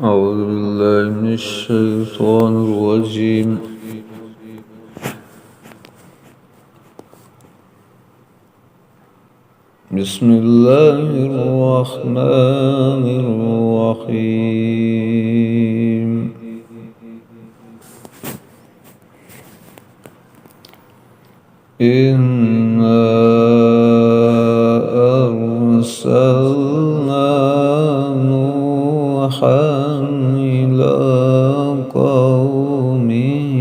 أعوذ بالله من الشيطان الرجيم. بسم الله الرحمن الرحيم. إنا أرسلنا نوحا إلى قومه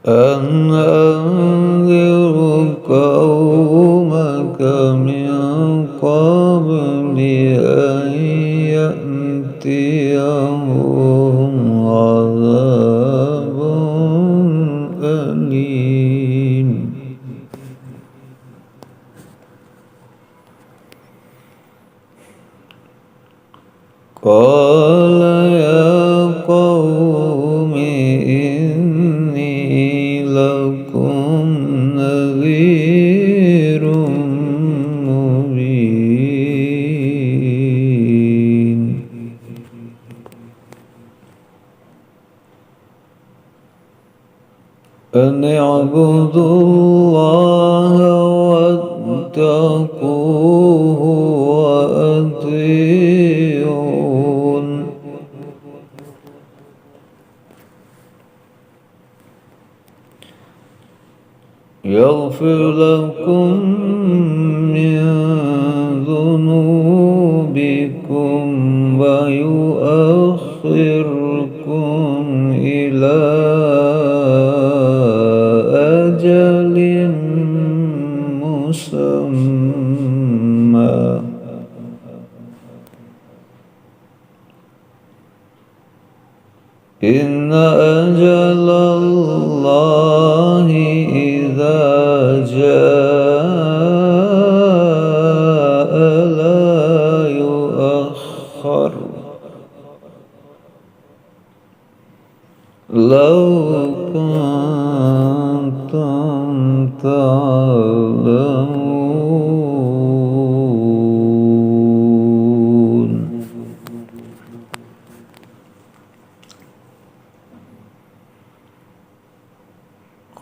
أن أنذر قومك من قبل أن يأتيهم عذاب أليم. قال يا قوم إني لكم نذير مبين. أن اعبدوا الله واتقوه وأطيعون. يغفر لكم من ذنوبكم ويؤخركم إلى أجل مسمى. إن أجل الله إذا جاء لا يؤخر. لو كنتم تعلمون.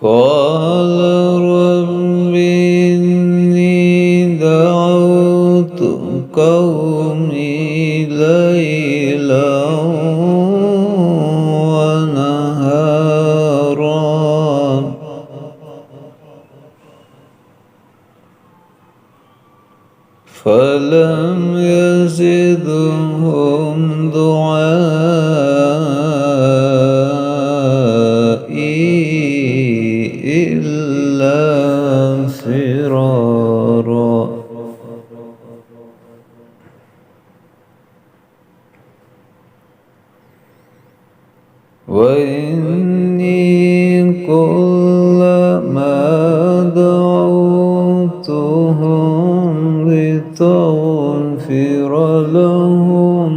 قال رب إني دعوت قومي ليلا ونهارا فلم يزدهم دعائي إلا فرارا. وإني كلما دعوتهم لتغفر لهم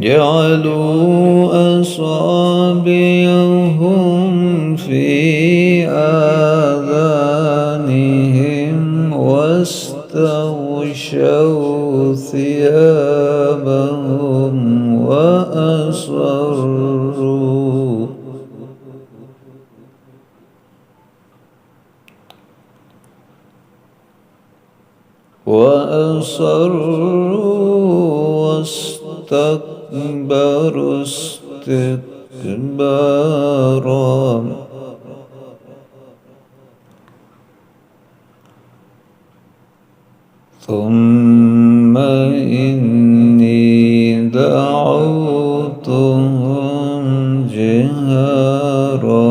جعلوا أصابعهم في آذانهم واستغشوا ثيابهم وأصروا واستكبروا استكبارا. ثم إني دعوتهم جهارا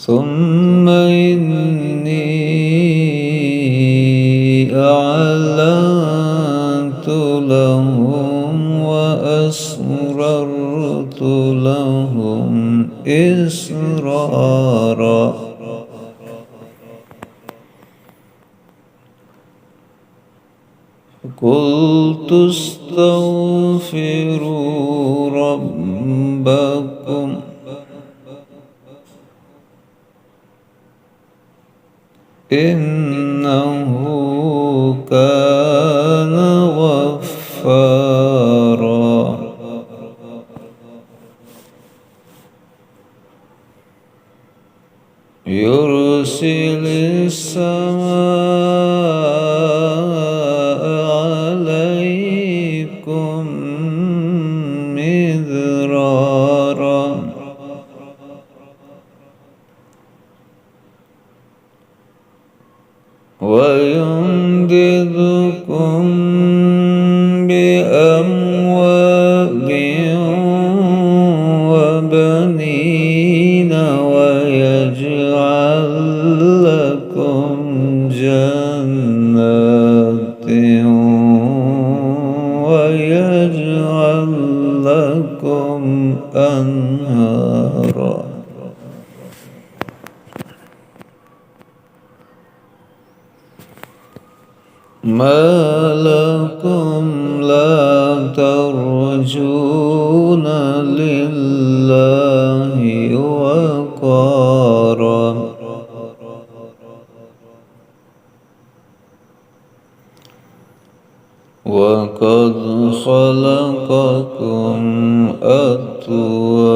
ثم إني قلت استغفروا ربكم إنه كان غفارا يرسل السماء عليكم مدرارا ويمددكم بأموال وبنين ويجعل لكم جنات ويجعل لكم أنهارا ما لكم لا ترجون لله وقارا وقد خلقكم أطوارا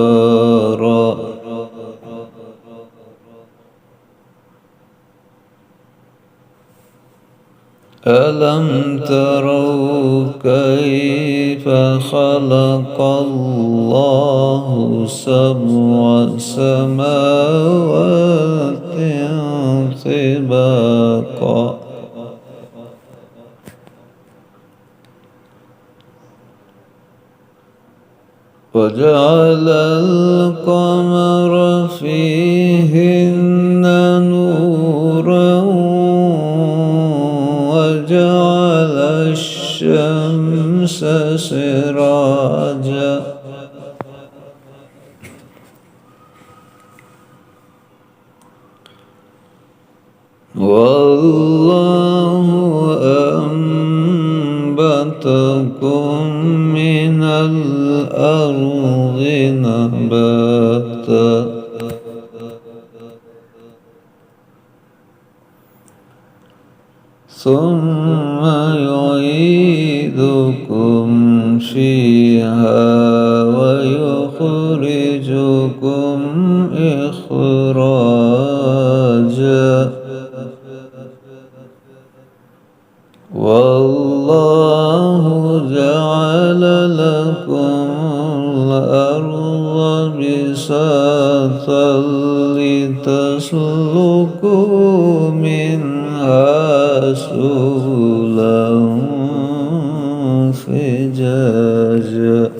ألم تروا كيف خلق الله سبع سماوات طباقا وجعل القمر فيهن نورا وجعل الشمس سراجا والله أنبتكم من الأرض نباتا ثم يعيدكم فيها ويخرجكم إخراجا والله جعل لكم الأرض بساطا لتسلكوا منها سبلا فجاجا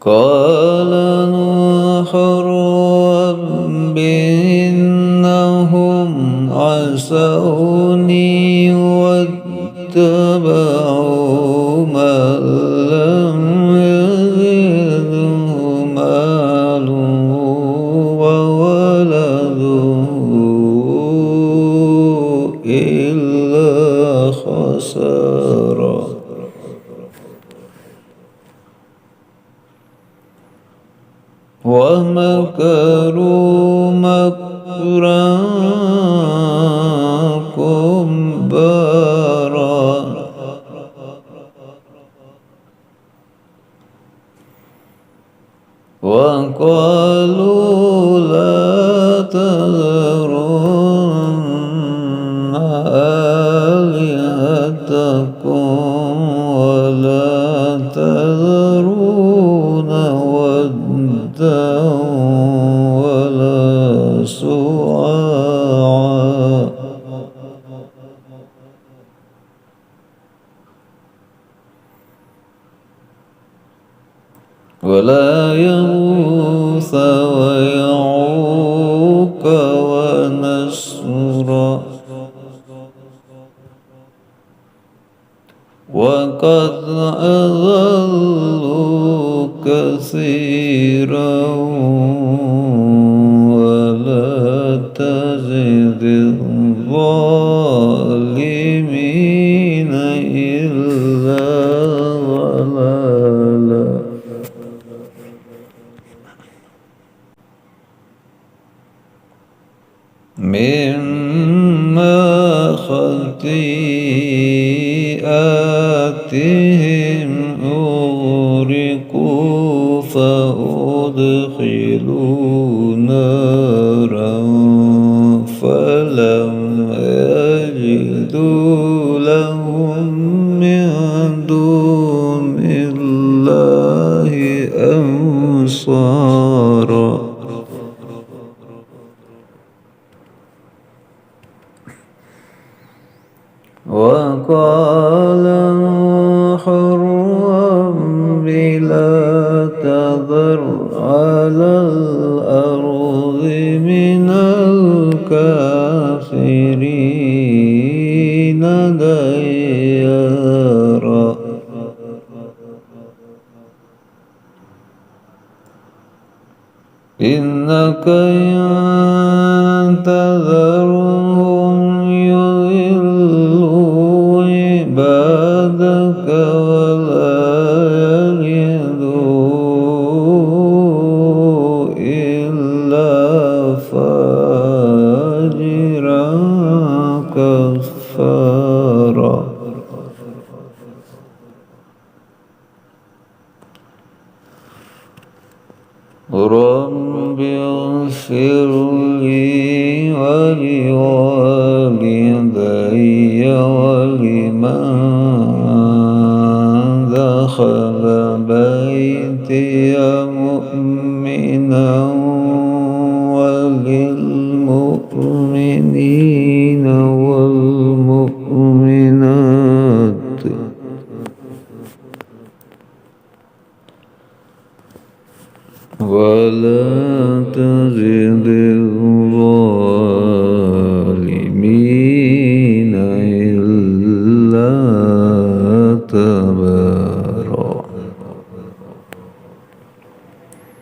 قال نوح رب إنهم عصوني واتبعوا من لم يزده ماله وولده إلا خسارا ومكروا مكرا كبارا وقالوا لا تذرن آلهتكم ولا تذرون ودا ولا سواعا ولا يغوث ويعوق ونسرا وقد أضلوا كثيرا ولا يزد الظالمين إلا ضلالا مما خطيئاتهم أغرقوا فأدخلوا نارا فلم يجدوا لهم من دون الله أنصارا وقال نوح رب لا تذر على الأرض من الكافرين ديارا إنك إن تذرهم يضلوا عبادك ولا يلدوا إلا فاجرا كفارا رب اغفر لي ولوالدي ولمن دخل بيتي مؤمنا وللمؤمنين والمؤمنات ولا تزد